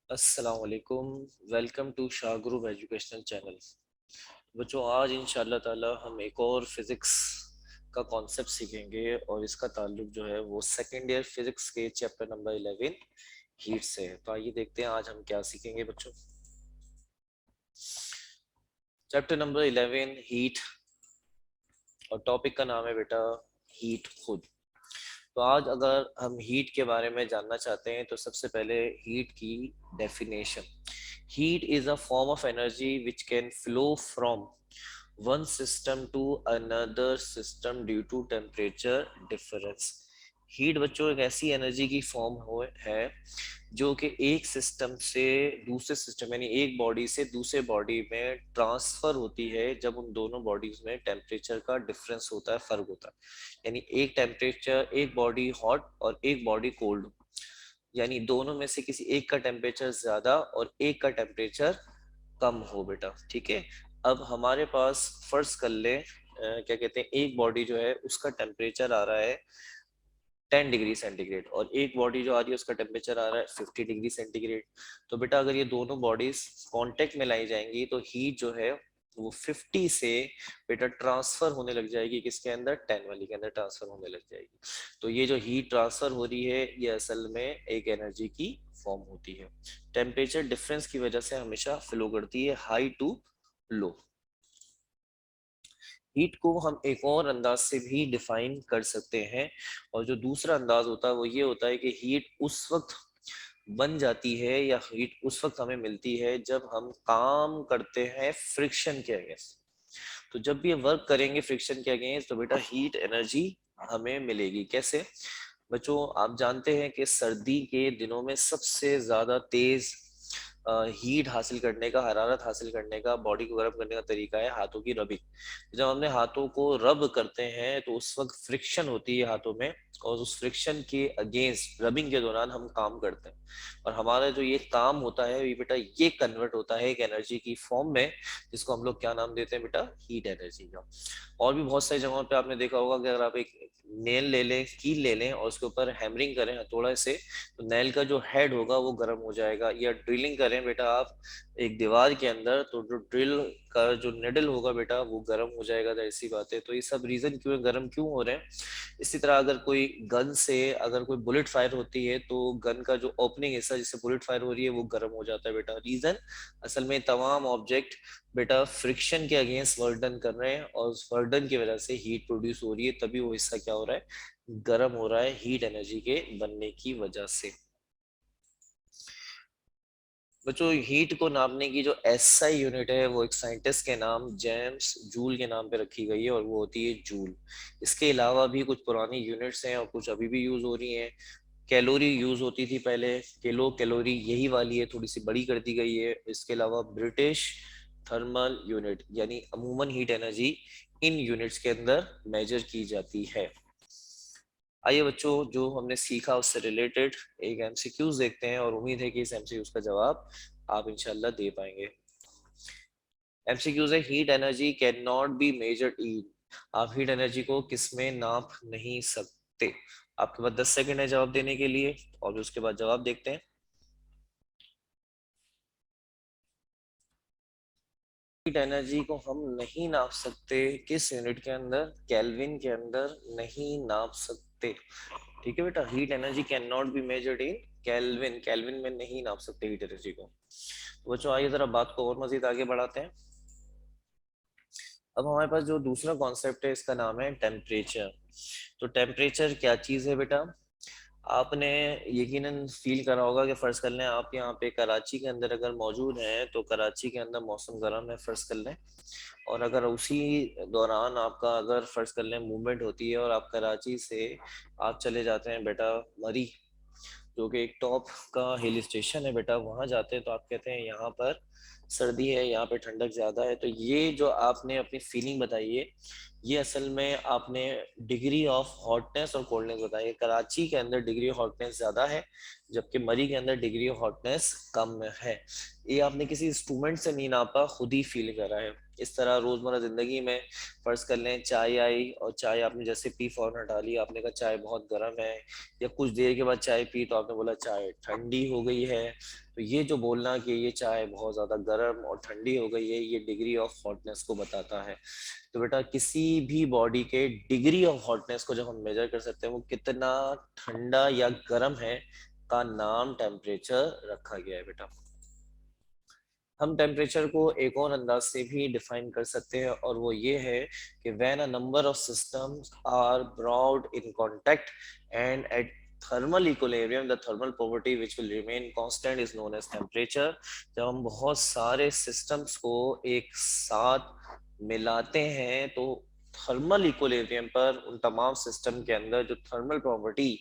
अस्सलाम वालेकुम। Welcome to Shah group educational channel. बच्चों, आज इंशाल्लाह ताला हम एक और फिजिक्स का कॉन्सेप्ट सीखेंगे और इसका ताल्लुक जो है वो सेकेंड ईयर फिजिक्स के चैप्टर नंबर 11 हीट से है। तो आइए देखते हैं आज हम क्या सीखेंगे बच्चों। चैप्टर नंबर 11 हीट और टॉपिक का नाम है बेटा हीट खुद। तो आज अगर हम हीट के बारे में जानना चाहते हैं तो सबसे पहले हीट की definition. Heat is a form of energy which can flow from one system to another system due to temperature difference. Heat बच्चों एक ऐसी एनर्जी की फॉर्म हो है जो कि एक सिस्टम से दूसरे सिस्टम यानी एक बॉडी से दूसरे बॉडी में ट्रांसफर होती है जब उन दोनों बॉडीज में टेम्परेचर का डिफरेंस होता है, फर्क होता है। यानी एक टेम्परेचर, एक बॉडी हॉट और एक बॉडी कोल्ड, यानी दोनों में से किसी एक का टेम्परेचर ज्यादा और एक का टेम्परेचर कम हो बेटा। ठीक है। अब हमारे पास फर्ज कर ले क्या कहते हैं, एक बॉडी जो है उसका टेम्परेचर आ रहा है 10 डिग्री सेंटीग्रेड और एक बॉडी जो आ रही है उसका टेम्परेचर आ रहा है 50 डिग्री सेंटीग्रेड। तो बेटा अगर ये दोनों बॉडीज कांटेक्ट में लाई जाएंगी तो हीट जो है वो 50 से बेटा ट्रांसफर होने लग जाएगी, किसके अंदर, 10 वाली के अंदर ट्रांसफर होने लग जाएगी। तो ये जो हीट ट्रांसफर हो रही है ये असल में एक एनर्जी की फॉर्म होती है। टेम्परेचर डिफरेंस की वजह से हमेशा फ्लो करती है हाई टू लो। हीट को हम एक और अंदाज से भी डिफाइन कर सकते हैं और जो दूसरा अंदाज होता है वो ये होता है कि हीट उस वक्त बन जाती है या हीट उस वक्त हमें मिलती है जब हम काम करते हैं फ्रिक्शन के अगेंस्ट। तो जब भी वर्क करेंगे फ्रिक्शन के अगेंस्ट तो बेटा हीट एनर्जी हमें मिलेगी। कैसे बच्चों, आप जानते हैं कि सर्दी के दिनों में सबसे ज्यादा तेज हीट हासिल करने का, हरारत हासिल करने का, बॉडी को गर्म करने का तरीका है हाथों की रबिंग। जब हमने हाथों को रब करते हैं तो उस वक्त फ्रिक्शन होती है हाथों में और उस फ्रिक्शन के अगेंस्ट रबिंग के दौरान हम काम करते हैं और हमारा जो ये काम होता है ये बेटा ये कन्वर्ट होता है एक एनर्जी की फॉर्म में, जिसको हम लोग क्या नाम देते हैं बेटा, हीट एनर्जी का। और भी बहुत सारी जगहों पे आपने देखा होगा कि अगर आप एक नेल ले लें, कील ले लें और उसके ऊपर हैमरिंग करें हथौड़ा से तो नेल का जो हेड होगा वो गर्म हो जाएगा। या ड्रिलिंग करें बेटा आप एक दीवार के अंदर तो जो ड्रिल का जो निडल होगा बेटा वो गर्म हो जाएगा। तो ऐसी बात है। तो ये सब रीजन क्यों है, गर्म क्यों हो रहे हैं। इसी तरह अगर कोई गन से अगर कोई बुलेट फायर होती है तो गन का जो ओपनिंग हिस्सा जिससे बुलेट फायर हो रही है वो गर्म हो जाता है बेटा। रीजन असल में तमाम ऑब्जेक्ट बेटा फ्रिक्शन के अगेंस्ट वर्क डन कर रहे हैं और उस वर्क डन की वजह से हीट प्रोड्यूस हो रही है, तभी वो हिस्सा क्या हो रहा है, गर्म हो रहा है हीट एनर्जी के बनने की वजह से। बच्चों, हीट को नापने की जो एसआई यूनिट है वो एक साइंटिस्ट के नाम जेम्स जूल के नाम पे रखी गई है और वो होती है जूल। इसके अलावा भी कुछ पुरानी यूनिट्स हैं और कुछ अभी भी यूज हो रही हैं। कैलोरी यूज होती थी पहले, किलो कैलोरी यही वाली है, थोड़ी सी बड़ी कर दी गई है। इसके अलावा ब्रिटिश थर्मल यूनिट यानी अमूमन हीट एनर्जी इन यूनिट्स के अंदर मेजर की जाती है। आइए बच्चों, जो हमने सीखा उससे रिलेटेड एक एमसीक्यूज देखते हैं और उम्मीद है कि इस एमसीक्यूज का जवाब आप इंशाल्लाह दे पाएंगे। एमसीक्यूज है, heat energy can not be measured in. आप हीट एनर्जी को किसमें नाप नहीं सकते। आपके पास 10 सेकंड है जवाब देने के लिए और उसके बाद जवाब देखते हैं। हीट एनर्जी को हम नहीं नाप सकते किस यूनिट के अंदर, केल्विन के अंदर नहीं नाप सकते। ठीक है बेटा, heat energy can not be measured in kelvin, kelvin में नहीं नाप सकते हीट एनर्जी को। तो बच्चों आइए जरा बात को और मजीद आगे बढ़ाते हैं। अब हमारे पास जो दूसरा कॉन्सेप्ट है इसका नाम है टेम्परेचर। तो टेम्परेचर क्या चीज है बेटा, आपने यकीनन फील करा होगा कि फर्ज कर लें आप यहाँ पे कराची के अंदर अगर मौजूद हैं तो कराची के अंदर मौसम गर्म है फर्ज कर लें, और अगर उसी दौरान आपका अगर फर्ज कर लें मूवमेंट होती है और आप कराची से आप चले जाते हैं बेटा मरी, जो कि एक टॉप का हिल स्टेशन है बेटा, वहां जाते हैं तो आप कहते हैं यहाँ पर सर्दी है, यहाँ पे ठंडक ज्यादा है। तो ये जो आपने अपनी फीलिंग बताई है ये असल में आपने डिग्री ऑफ हॉटनेस और कोल्डनेस बताई है। कराची के अंदर डिग्री ऑफ हॉटनेस ज्यादा है जबकि मरी के अंदर डिग्री ऑफ हॉटनेस कम है। ये आपने किसी इंस्ट्रूमेंट से नहीं नापा, खुद ही फील करा है। इस तरह रोजमर्रा जिंदगी में फर्ज कर लें चाय आई और चाय आपने जैसे पी फौरन हटा ली, आपने कहा चाय बहुत गर्म है, या कुछ देर के बाद चाय पी तो आपने बोला चाय ठंडी हो गई है, तो ये जो बोलना कि ये चाय बहुत ज्यादा गर्म और ठंडी हो गई है, ये डिग्री ऑफ हॉटनेस को बताता है। तो बेटा किसी भी बॉडी के डिग्री ऑफ हॉटनेस को जब हम मेजर कर सकते हैं वो कितना ठंडा या गर्म है का नाम टेम्परेचर रखा गया है बेटा। हम टेम्परेचर को एक और अंदाज से भी डिफाइन कर सकते हैं और वो ये है कि when a number of systems are brought in contact and at thermal equilibrium the thermal property which will remain constant is known as temperature. जब हम बहुत सारे सिस्टम्स को एक साथ मिलाते हैं तो थर्मल इक्विलिब्रियम पर उन तमाम सिस्टम के अंदर जो थर्मल प्रॉपर्टी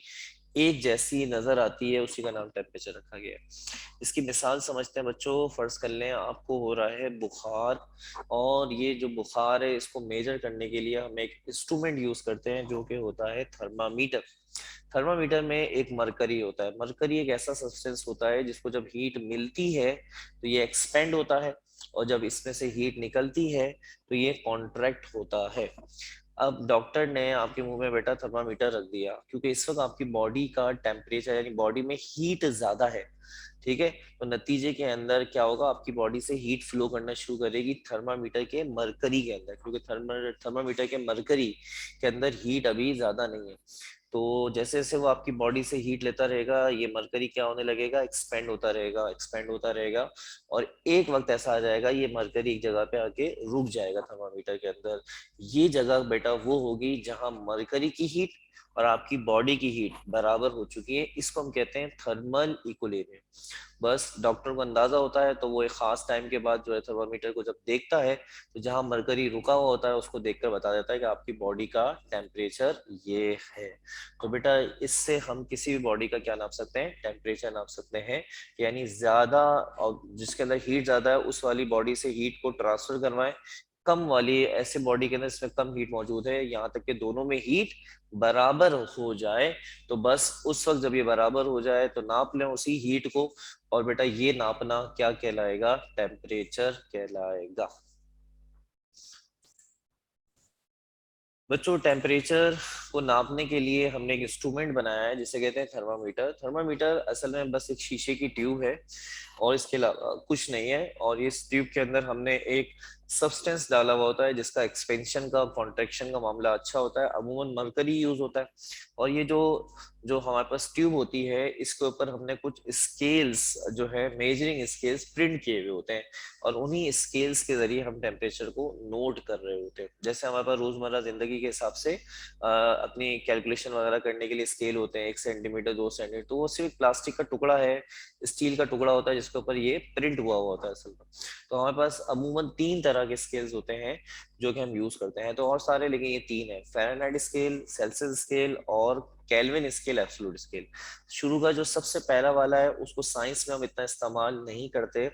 एक जैसी नजर आती है उसी का नाम टेम्परेचर रखा गया है। इसकी मिसाल समझते हैं बच्चों, फर्ज कर लें आपको हो रहा है बुखार, और ये जो बुखार है इसको मेजर करने के लिए हम एक इंस्ट्रूमेंट यूज करते हैं जो कि होता है थर्मामीटर। थर्मामीटर में एक मरकरी होता है। मरकरी एक ऐसा सब्सटेंस होता है जिसको जब हीट मिलती है तो ये एक्सपेंड होता है, और जब इसमें से हीट निकलती है तो ये कॉन्ट्रैक्ट होता है। अब डॉक्टर ने आपके मुंह में बेटा थर्मामीटर रख दिया, क्योंकि इस वक्त आपकी बॉडी का टेम्परेचर यानी बॉडी में हीट ज्यादा है, ठीक है, तो नतीजे के अंदर क्या होगा, आपकी बॉडी से हीट फ्लो करना शुरू करेगी थर्मामीटर के मरकरी के अंदर, क्योंकि थर्मामीटर के मरकरी के अंदर हीट अभी ज्यादा नहीं है। तो जैसे जैसे वो आपकी बॉडी से हीट लेता रहेगा ये मरकरी क्या होने लगेगा, एक्सपेंड होता रहेगा, एक्सपेंड होता रहेगा, और एक वक्त ऐसा आ जाएगा ये मरकरी एक जगह पे आके रुक जाएगा थर्मामीटर के अंदर। ये जगह बेटा वो होगी जहां मरकरी की हीट और आपकी बॉडी की हीट बराबर हो चुकी है, इसको हम कहते हैं थर्मल इक्विलिब्रियम। बस डॉक्टर को अंदाजा होता है तो वो एक खास टाइम के बाद जो है थर्मामीटर को जब देखता है तो जहां मरकरी रुका हुआ होता है उसको देखकर बता देता है कि आपकी बॉडी का टेम्परेचर ये है। तो बेटा इससे हम किसी भी बॉडी का क्या नाप सकते हैं, टेम्परेचर नाप सकते हैं। यानी ज्यादा और जिसके अंदर हीट ज्यादा है उस वाली बॉडी से हीट को ट्रांसफर करवाएं, कम वाली ऐसे बॉडी के अंदर इसमें कम हीट मौजूद है, यहाँ तक कि दोनों में हीट बराबर हो जाए, तो बस उस वक्त जब ये बराबर हो जाए तो नाप लें उसी हीट को, और बेटा ये नापना क्या कहलाएगा, टेम्परेचर कहलाएगा। बच्चों टेम्परेचर को नापने के लिए हमने एक इंस्ट्रूमेंट बनाया है जिसे कहते हैं थर्मामीटर। थर्मामीटर असल में बस एक शीशे की ट्यूब है और इसके अलावा कुछ नहीं है, और इस ट्यूब के अंदर हमने एक सब्सटेंस डाला हुआ होता है जिसका एक्सपेंशन का कॉन्ट्रेक्शन का मामला अच्छा होता है, अमूमन मरकरी यूज होता है। और ये जो जो हमारे पास ट्यूब होती है इसके ऊपर हमने कुछ स्केल्स जो है मेजरिंग स्केल्स प्रिंट किए हुए होते हैं, और उन्हीं स्केल्स के जरिए हम टेम्परेचर को नोट कर रहे होते हैं। जैसे हमारे पास रोजमर्रा जिंदगी के हिसाब से अपनी कैलकुलेशन वगैरह करने के लिए स्केल होते हैं, 1 सेंटीमीटर 2 सेंटीमीटर, तो वो सिर्फ प्लास्टिक का टुकड़ा है, स्टील का टुकड़ा होता है जिसके ऊपर ये प्रिंट हुआ हुआ होता है असल में। तो हमारे पास अमूमन 3 तरह के स्केल्स होते हैं जो कि हम यूज करते हैं, तो और सारे लेकिन ये 3 है, फ़ारेनहाइट स्केल, सेल्सियस स्केल और केल्विन स्केल, एब्सोल्यूट स्केल। शुरू का जो सबसे पहला वाला है उसको साइंस में हम इतना इस्तेमाल नहीं करते,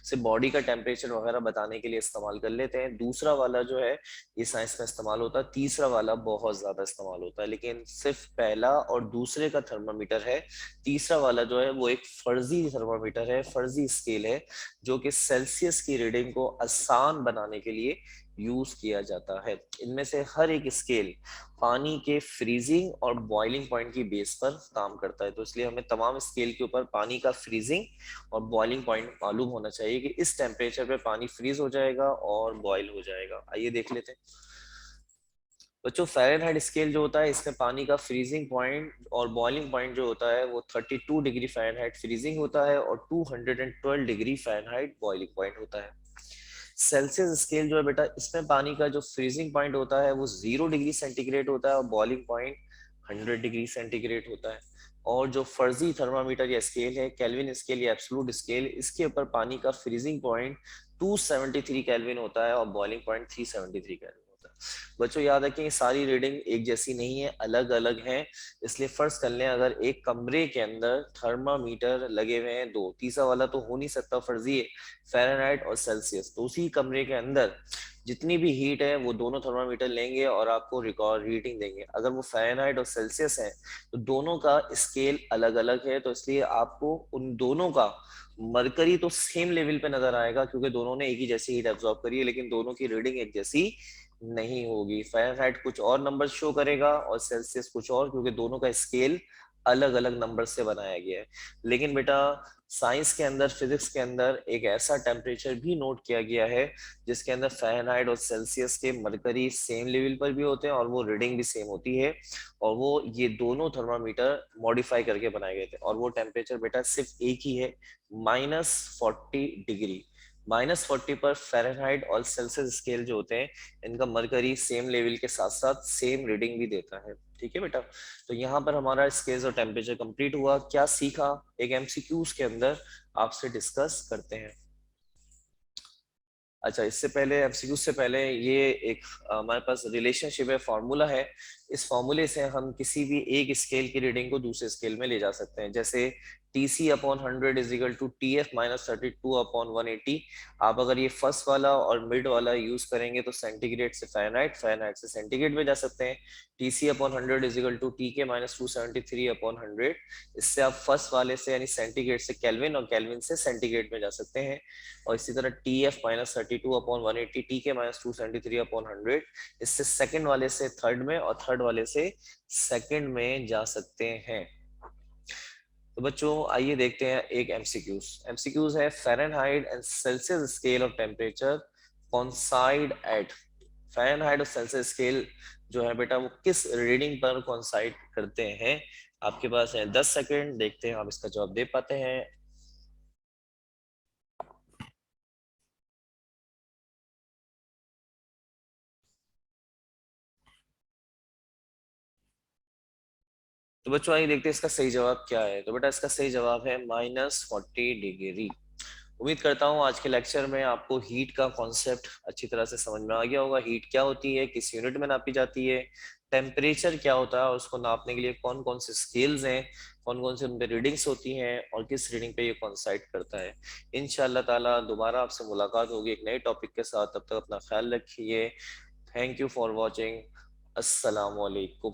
सिर्फ बॉडी का टेम्परेचर वगैरह बताने के लिए इस्तेमाल कर लेते हैं। दूसरा वाला जो है ये साइंस में इस्तेमाल होता है, तीसरा वाला बहुत ज्यादा इस्तेमाल होता है, लेकिन सिर्फ पहला और दूसरे का थर्मामीटर है। तीसरा वाला जो है वो एक फर्जी थर्मामीटर है, फर्जी स्केल है, जो कि सेल्सियस की रीडिंग को आसान बनाने के लिए यूज किया जाता है। इनमें से हर एक स्केल पानी के फ्रीजिंग और बॉइलिंग पॉइंट की बेस पर काम करता है, तो इसलिए हमें तमाम स्केल के ऊपर पानी का फ्रीजिंग और बॉइलिंग पॉइंट मालूम होना चाहिए कि इस टेम्परेचर पे पानी फ्रीज हो जाएगा और बॉयल हो जाएगा। आइए देख लेते हैं बच्चों। फ़ारेनहाइट स्केल जो होता है इसमें पानी का फ्रीजिंग पॉइंट और बॉइलिंग पॉइंट जो होता है वो 32 डिग्री फ़ारेनहाइट फ्रीजिंग होता है और 212 डिग्री फ़ारेनहाइट बॉइलिंग पॉइंट होता है। सेल्सियस स्केल जो है बेटा इसमें पानी का जो फ्रीजिंग पॉइंट होता है वो 0 डिग्री सेंटीग्रेड होता है और बॉइलिंग पॉइंट 100 डिग्री सेंटीग्रेड होता है। और जो फर्जी थर्मामीटर या स्केल है, केल्विन स्केल या एब्सोल्यूट स्केल, इसके ऊपर पानी का फ्रीजिंग पॉइंट 273 केल्विन होता है और बॉइलिंग पॉइंट 373 केल्विन। बच्चों याद रखें ये सारी रीडिंग एक जैसी नहीं है, अलग अलग है। इसलिए फर्ज कर लें अगर एक कमरे के अंदर थर्मामीटर लगे हुए हैं दो, तीसरा वाला तो हो नहीं सकता, फर्जी है, फ़ारेनहाइट और सेल्सियस, तो उसी कमरे के अंदर जितनी भी हीट है वो दोनों थर्मामीटर लेंगे और आपको रिकॉर्ड रीडिंग देंगे। अगर वो फ़ारेनहाइट और सेल्सियस है तो दोनों का स्केल अलग अलग है, तो इसलिए आपको उन दोनों का मरकरी तो सेम लेवल पे नजर आएगा क्योंकि दोनों ने एक ही जैसी हीट एब्जॉर्ब करी है, लेकिन दोनों की रीडिंग एक जैसी नहीं होगी। फ़ारेनहाइट कुछ और नंबर शो करेगा और सेल्सियस कुछ और, क्योंकि दोनों का स्केल अलग अलग नंबर से बनाया गया है। लेकिन बेटा साइंस के अंदर, फिजिक्स के अंदर एक ऐसा टेम्परेचर भी नोट किया गया है जिसके अंदर फ़ारेनहाइट और सेल्सियस के मरकरी सेम लेवल पर भी होते हैं और वो रीडिंग भी सेम होती है, और वो ये दोनों थर्मामीटर मॉडिफाई करके बनाए गए थे, और वो टेम्परेचर बेटा सिर्फ एक ही है, -40 डिग्री। -40 पर फ़ारेनहाइट और सेल्सियस स्केल जो होते हैं इनका मरकरी सेम लेवल के साथ साथ सेम रीडिंग भी देता है। ठीक है बेटा, तो यहाँ पर हमारा स्केल्स और टेम्परेचर कंप्लीट हुआ। क्या सीखा, एक एमसीक्यूज के अंदर आपसे डिस्कस करते हैं। अच्छा, इससे पहले एमसीक्यू से पहले ये एक हमारे पास रिलेशनशिप है, फॉर्मूला है। इस फॉर्मूले से हम किसी भी एक स्केल की रीडिंग को दूसरे स्केल में ले जा सकते हैं। जैसे TC/100 is equal to TF-32/180। आप अगर ये फर्स्ट वाला और मिड वाला यूज करेंगे तो सेंटीग्रेड से फ़ारेनहाइट, फ़ारेनहाइट से सेंटीग्रेड में जा सकते हैं। TC/100 is equal to TK-273/100। इससे आप फर्स्ट वाले से यानी सेंटीग्रेड से केल्विन और केल्विन से सेंटीग्रेड में जा सकते हैं। और इसी तरह TF-32/180, TK-273/100, इससे सेकंड वाले से थर्ड में और थर्ड वाले से सेकंड में जा सकते हैं। तो बच्चों आइए देखते हैं एक एमसीक्यूज है, Fahrenheit and Celsius scale of temperature coincide at. Fahrenheit और सेल्सियस स्केल जो है बेटा वो किस रीडिंग पर कॉन्साइड करते हैं। आपके पास है 10 सेकंड, देखते हैं आप इसका जवाब दे पाते हैं। तो बच्चों आइए देखते हैं इसका सही जवाब क्या है। तो बेटा इसका सही जवाब है -40 डिग्री। उम्मीद करता हूँ आज के लेक्चर में आपको हीट का कॉन्सेप्ट अच्छी तरह से समझ में आ गया होगा। हीट क्या होती है, किस यूनिट में नापी जाती है, टेम्परेचर क्या होता है और उसको नापने के लिए कौन कौन से स्केल्स हैं, कौन कौन से उन पे रीडिंग्स होती हैं और किस रीडिंग पे ये कॉन्साइड करता है। इंशाल्लाह ताला दोबारा आपसे मुलाकात होगी एक नए टॉपिक के साथ। तब तक अपना ख्याल रखिए। Thank you for watching. अस्सलाम वालेकुम।